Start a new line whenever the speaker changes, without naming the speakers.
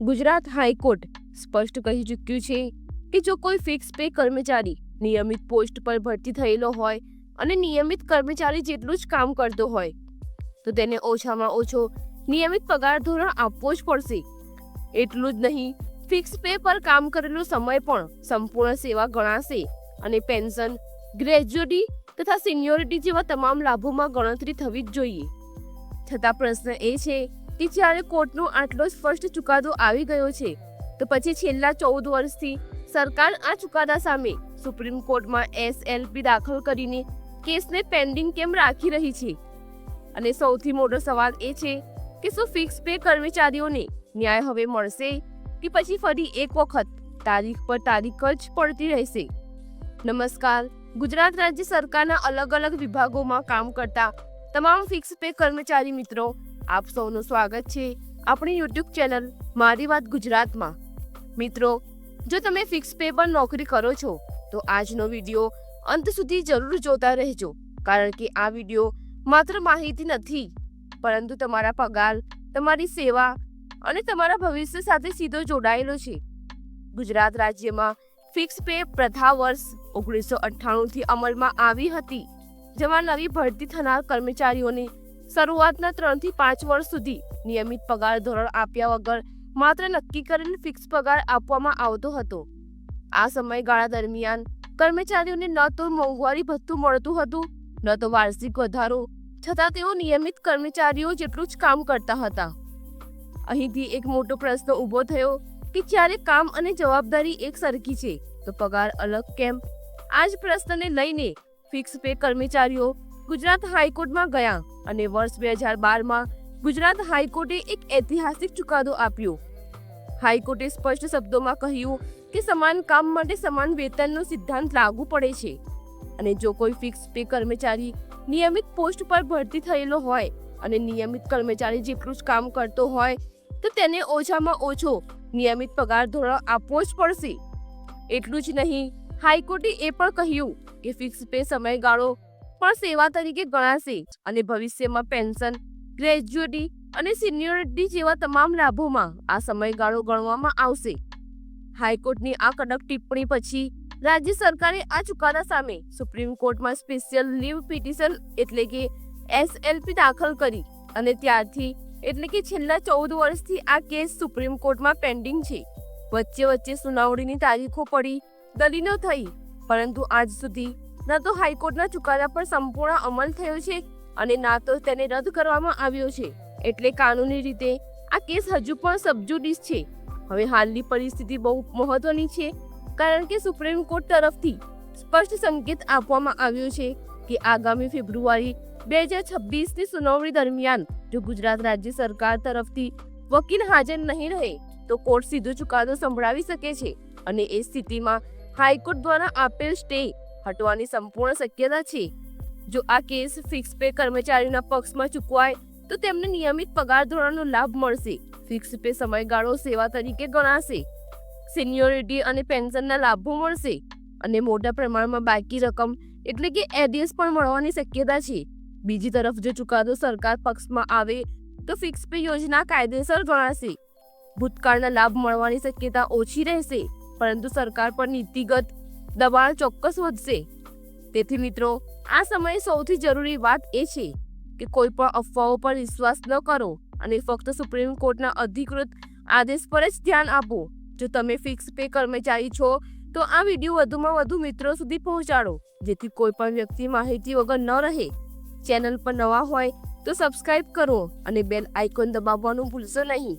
Gujarat high court સ્પષ્ટ કહી ચૂક્યું છે કે જો કોઈ ફિક્સ પે કર્મચારી નિયમિત પોસ્ટ પર ભરતી થયેલો હોય અને નિયમિત કર્મચારી જેટલું જ કામ કરતો હોય તો તેને ઓછામાં ઓછો નિયમિત પગાર ધોરણ આપવો જ પડશે. એટલું જ નહીં, ફિક્સ પે પર કામ કરેલો સમય પણ સંપૂર્ણ સેવા ગણાશે અને પેન્શન, ગ્રેજ્યુટી તથા સિનિયોરિટી જેવા તમામ લાભોમાં ગણતરી થવી જ જોઈએ. છતાં પ્રશ્ન એ છે કે જ્યારે કોર્ટનો આટલો સ્પષ્ટ ચુકાદો આવી ગયો છે તો પછી છેલ્લા 14 વર્ષથી સરકાર આ ચુકાદા સામે સુપ્રીમ કોર્ટમાં SLP દાખલ કરીને કેસને પેન્ડિંગ કેમ રાખી રહી છે? અને સૌથી મોટો સવાલ એ છે કે શું ફિક્સ પે કર્મચારીઓને ન્યાય હવે મળશે કે પછી ફરી એક વખત તારીખ પર તારીખ જ પડતી રહેશે? નમસ્કાર. ગુજરાત રાજ્ય સરકારના અલગ અલગ વિભાગોમાં કામ કરતા તમામ ફિક્સ પે કર્મચારી મિત્રો, આપ સૌનું સ્વાગત છે આપણી YouTube ચેનલ મારી વાત ગુજરાતમાં. મિત્રો, જો તમે ફિક્સ પે પર નોકરી કરો છો તો આજનો વિડીયો અંત સુધી જરૂર જોતા રહેજો, કારણ કે આ વિડીયો માત્ર માહિતી નથી પરંતુ તમારા પગાર, તમારી સેવા અને તમારા ભવિષ્ય સાથે સીધો જોડાયેલો છે. ગુજરાત રાજ્યમાં ફિક્સ પે પ્રથા વર્ષ 1998 થી અમલમાં આવી હતી, જેમાં નવી ભરતી થનાર કર્મચારીઓને શરૂઆતના 3 થી 5 વર્ષ સુધી નિયમિત પગાર ધોરણ આપ્યા વગર માત્ર નક્કી કરેલ ફિક્સ પગાર આપવામાં આવતો હતો. આ સમયગાળા દરમિયાન કર્મચારીઓને ન તો મોંઘવારી ભથ્થું મળતું હતું, ન તો વાર્ષિક વધારો, છતાં તેઓ નિયમિત કર્મચારીઓ જેટલું જ કામ કરતા હતા. અહીંથી એક મોટો પ્રશ્ન ઊભો થયો કે જ્યારે કામ અને જવાબદારી એક સરખી છે તો પગાર અલગ કેમ? આ જ પ્રશ્નને લઈને ફિક્સ પે કર્મચારીઓ ગુજરાત હાઈકોર્ટમાં ગયા અને વર્ષ 2012માં ગુજરાત હાઈકોર્ટે એક ઐતિહાસિક ચુકાદો આપ્યો. હાઈકોર્ટે સ્પષ્ટ શબ્દોમાં કહ્યું કે સમાન કામ માટે સમાન વેતનનો સિદ્ધાંત લાગુ પડે છે અને જો કોઈ ફિક્સ પે કર્મચારી નિયમિત પોસ્ટ પર ભરતી થયેલો હોય અને નિયમિત કર્મચારી જેટલું જ કામ કરતો હોય તો તેને ઓછામાં ઓછો નિયમિત પગાર ધોરણ આપવો જ પડશે. એટલું જ નહીં, હાઈકોર્ટે એ પણ કહ્યું કે ફિક્સ પે સમયગાળો પણ સેવા તરીકે ગણાશે અને ભવિષ્યમાં પેન્શન, ગ્રેજ્યુટી અને સિનિયોરિટી જેવા તમામ લાભોમાં આ સમયગાળો ગણવામાં આવશે. હાઈકોર્ટની આ કડક ટિપ્પણી પછી રાજ્ય સરકારે આ ચુકાદા સામે સુપ્રીમ કોર્ટમાં સ્પેશિયલ લીવ પિટિશન એટલે કે SLP દાખલ કરી અને ત્યારથી એટલે કે છેલ્લા 14 વર્ષથી આ કેસ સુપ્રીમ કોર્ટમાં પેન્ડિંગ છે. વચ્ચે સુનાવણીની તારીખો પડી, દલીલો થઈ, પરંતુ આજ સુધી ન તો હાઈકોર્ટના ચુકાદા પર સંપૂર્ણ અમલ થયો છે અને ના તો તેને રદ કરવામાં આવ્યો છે. એટલે કાનૂની રીતે આ કેસ હજુ પણ સબજુડિસ છે. હવે હાલની પરિસ્થિતિ બહુ મહત્વની છે, કારણ કે સુપ્રીમ કોર્ટ તરફથી સ્પષ્ટ સંકેત આપવામાં આવ્યો છે કે આગામી ફેબ્રુઆરી 2026ની સુનાવણી દરમિયાન જો ગુજરાત રાજ્ય સરકાર તરફથી વકીલ હાજર નહીં રહે તો કોર્ટ સીધો ચુકાદો સંભળાવી શકે છે અને એ સ્થિતિમાં હાઈકોર્ટ દ્વારા આપેલ સ્ટે હટવાની સંપૂર્ણ શક્યતા છે. જો આ કેસ ફિક્સ પે કર્મચારીના પક્ષમાં ચૂકવાય તો તેમને નિયમિત પગાર ધોરણનો લાભ મળશે, ફિક્સ પે સમયગાળો સેવા તરીકે ગણાશે, સિનિયોરિટી અને પેન્શનના લાભો મળશે અને મોટા પ્રમાણમાં બાકી રકમ એટલે કે એરિયર્સ પણ મળવાની શક્યતા છે. બીજી તરફ જો ચુકાદો સરકાર પક્ષમાં આવે તો ફિક્સ પે યોજના કાયદેસર ગણાશે, ભૂતકાળના લાભ મળવાની શક્યતા ઓછી રહેશે, પરંતુ સરકાર પર નીતિગત દબાણ ચોક્કસ વધશે. તેથી મિત્રો, આ સમયે સૌથી જરૂરી વાત એ છે કે કોઈ પણ અફવાઓ પર વિશ્વાસ ન કરો અને ફક્ત સુપ્રીમ કોર્ટના અધિકૃત આદેશ પર જ ધ્યાન આપો. જો તમે ફિક્સ પે કર્મચારી છો તો આ વિડીયો વધુમાં વધુ મિત્રો સુધી પહોંચાડો, જેથી કોઈ પણ વ્યક્તિ માહિતી વગર ન રહે. ચેનલ પર નવા હોય તો સબસ્ક્રાઇબ કરો અને બેલ આઇકોન દબાવવાનું ભૂલશો નહીં.